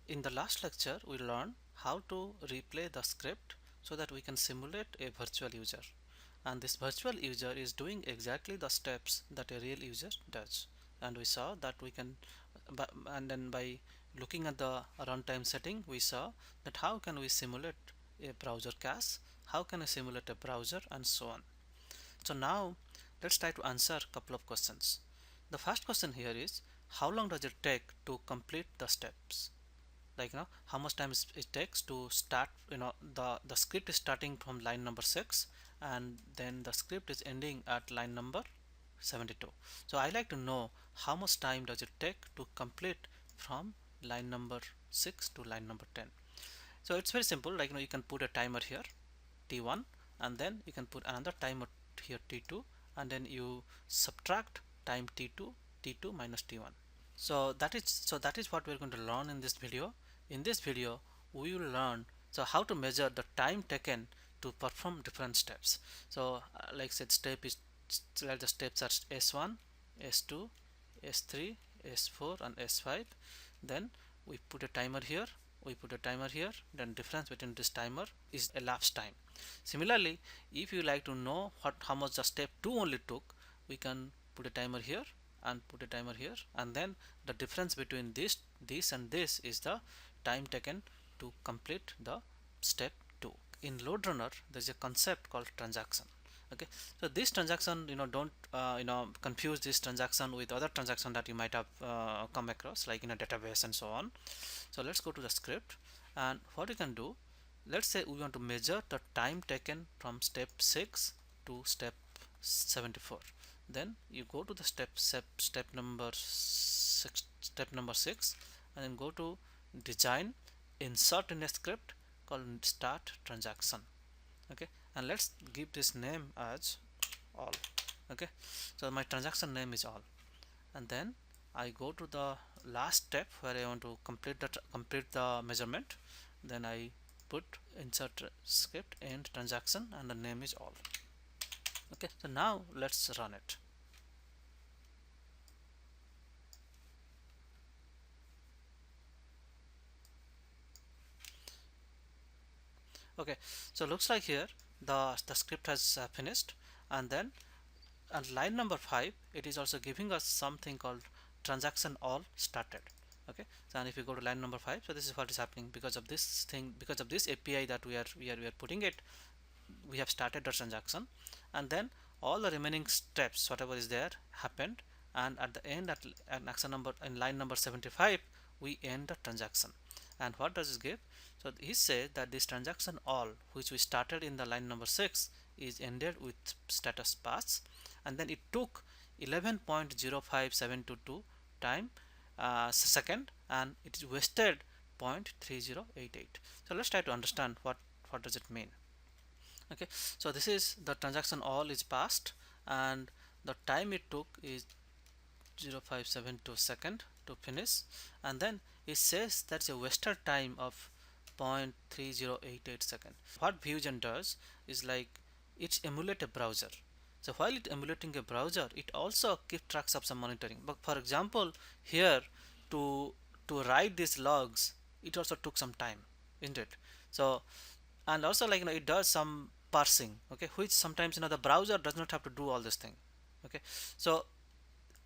In the last lecture, we learned how to replay the script so that we can simulate a virtual user. And this virtual user is doing exactly the steps that a real user does. And we saw that we can, and then by looking at the runtime setting, we saw that how can we simulate a browser cache, how can I simulate a browser, and so on. So now let's try to answer a couple of questions. The first question here is, how long does it take to complete the steps? Like, how much time it takes to start, the script is starting from line number 6 and then the script is ending at line number 72. So I like to know how much time does it take to complete from line number 6 to line number 10. So it's very simple, like, you can put a timer here t1, and then you can put another timer here t2, and then you subtract time t2 minus t1. So that is what we're going to learn in this video. In this video we will learn how to measure the time taken to perform different steps. So like said, like the steps are s1, s2, s3, s4 and s5. Then we put a timer here, then difference between this timer is elapsed time. Similarly, if you like to know how much the step 2 only took, we can put a timer here and put a timer here, and then the difference between this and this is the time taken to complete the step 2. In load runner there is a concept called transaction. Okay, so this transaction, don't confuse this transaction with other transaction that you might have come across, like in a database and so on. So let's go to the script, and what you can do, let's say we want to measure the time taken from step 6 to step 74. Then you go to the step number 6, and then go to design, insert in a script called start transaction. Okay, and let's give this name as all. Okay, so my transaction name is all, and then I go to the last step where I want to complete the measurement. Then I put insert script end transaction, and the name is all. Okay, so now let's run it. Okay, so looks like here the script has finished, and then at line number 5 it is also giving us something called transaction all started. Okay, so and if you go to line number 5, so this is what is happening because of this thing, because of this API that we are putting it, we have started the transaction, and then all the remaining steps whatever is there happened, and at the end, at action number in line number 75, we end the transaction. And what does it give? So he says that this transaction all which we started in the line number 6 is ended with status pass, and then it took 11.05722 time second, and it is wasted 0.3088. So let's try to understand what does it mean. Okay, so this is the transaction all is passed, and the time it took is 0.0572 second to finish, and then it says that's a wasted time of 0.3088 second. What Vusion does is, like, it's emulate a browser. So while it emulating a browser, it also keeps tracks of some monitoring. But for example, here to write these logs, it also took some time, isn't it? So, and also, like, it does some parsing, okay, which sometimes the browser does not have to do all this thing. Okay, so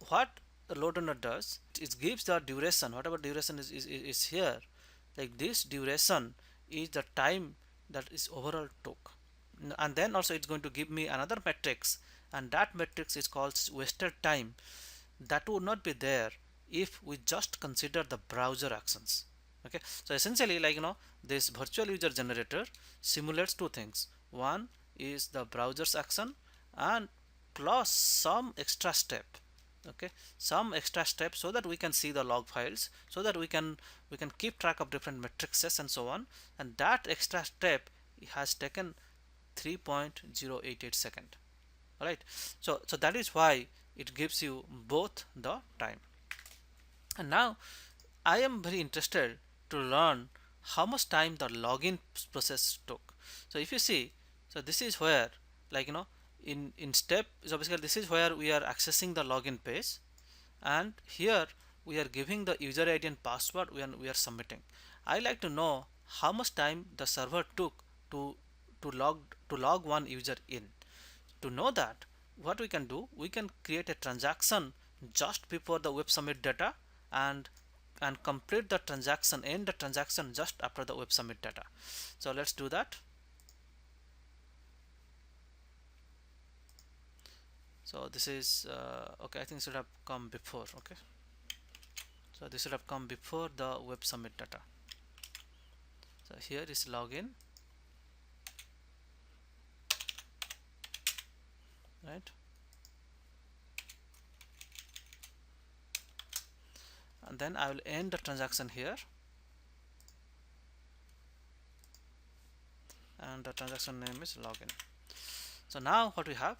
what the load runner does, it gives the duration, whatever duration is here, like this duration is the time that is overall took, and then also it's going to give me another matrix, and that matrix is called wasted time. That would not be there if we just consider the browser actions. Okay, so essentially, like, this virtual user generator simulates two things. One is the browser's action, and plus some extra step. Okay, some extra steps, so that we can see the log files, so that we can keep track of different matrices and so on, and that extra step has taken 3.088 second. All right, so that is why it gives you both the time. And now I am very interested to learn how much time the login process took. So if you see, so this is where, like, in step, so basically this is where we are accessing the login page, and here we are giving the user ID and password we are submitting, I like to know how much time the server took to to log one user in. To know that, what we can do, we can create a transaction just before the web submit data, and complete the transaction, end the transaction just after the web submit data. So let's do that. So this is okay, I think it should have come before. Okay, so this should have come before the web submit data. So here is login, right? And then I will end the transaction here, and the transaction name is login. So now what we have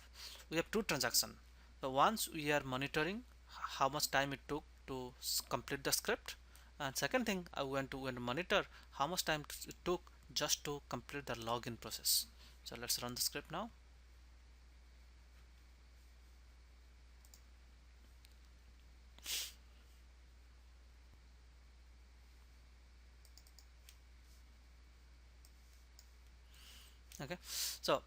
two transactions. So once we are monitoring how much time it took to complete the script, and second thing I want to monitor how much time it took just to complete the login process. So let's run the script now. Okay, so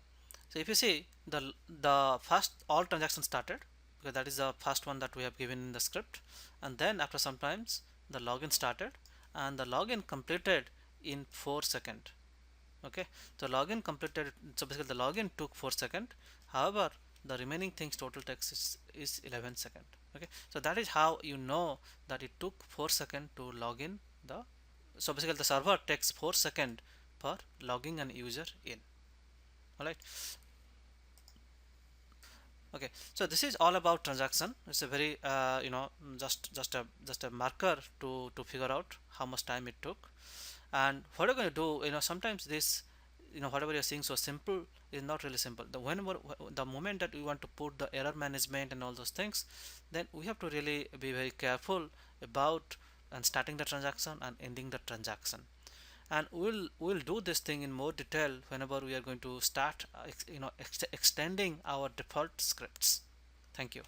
if you see the first all transactions started, because that is the first one that we have given in the script, and then after some times the login started, and the login completed in 4 seconds. Okay, so login completed, so basically the login took 4 seconds. However, the remaining things total text is 11 seconds. Okay, so that is how you know that it took 4 seconds to log in the, so basically the server takes 4 seconds for logging an user in. All right. Okay, so this is all about transaction. It's a very just a marker to figure out how much time it took. And what are going to do, sometimes this, whatever you're seeing so simple is not really simple. The moment that we want to put the error management and all those things, then we have to really be very careful about and starting the transaction and ending the transaction. And we'll do this thing in more detail whenever we are going to start extending our default scripts. Thank you.